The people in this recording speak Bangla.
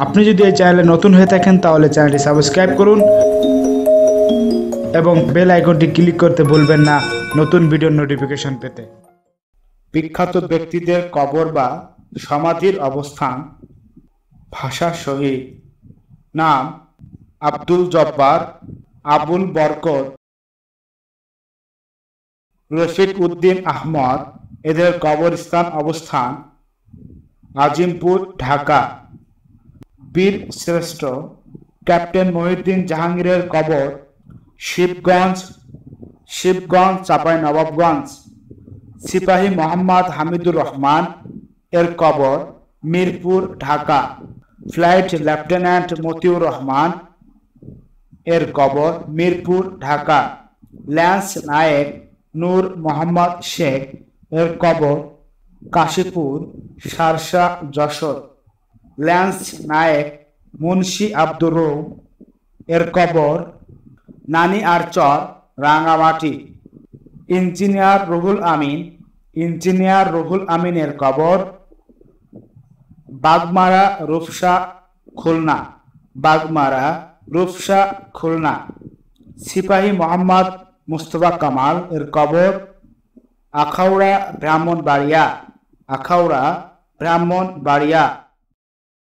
আপনি যদি এই চ্যানেলে নতুন হয়ে থাকেন তাহলে চ্যানেলটি সাবস্ক্রাইব করুন এবং বেল আইকনটি ক্লিক করতে ভুলবেন না নতুন ভিডিওর নোটিফিকেশন পেতে। বিখ্যাত ব্যক্তিদের কবর বা সমাধির অবস্থান। ভাষা শহীদ। নাম আব্দুল জব্বার, আবুল বরকত, রফিক উদ্দিন আহমদ। এদের কবরস্থান অবস্থান আজিমপুর, ঢাকা। বীর শ্রেষ্ঠ ক্যাপ্টেন মহিউদ্দিন জাহাঙ্গীরের কবর শিবগঞ্জ, চাঁপাইনবাবগঞ্জ। সিপাহী মোহাম্মদ হামিদুর রহমান এর কবর মিরপুর, ঢাকা। ফ্লাইট লেফটেন্যান্ট মতিউর রহমান এর কবর মিরপুর, ঢাকা। ল্যান্স নায়েক নূর মোহাম্মদ শেখ এর কবর কাশীপুর, শার্শা, যশোর। ল্যান্স নায়েক মুন্সি আব্দুর রৌফ এর কবর নানিয়ারচর, রাঙামাটি। ইঞ্জিনিয়ার রুহুল আমিনের কবর বাগমারা, রূপসা, খুলনা। সিপাহী মোহাম্মদ মুস্তফা কামাল এর কবর আখাউড়া, ব্রাহ্মণবাড়িয়া।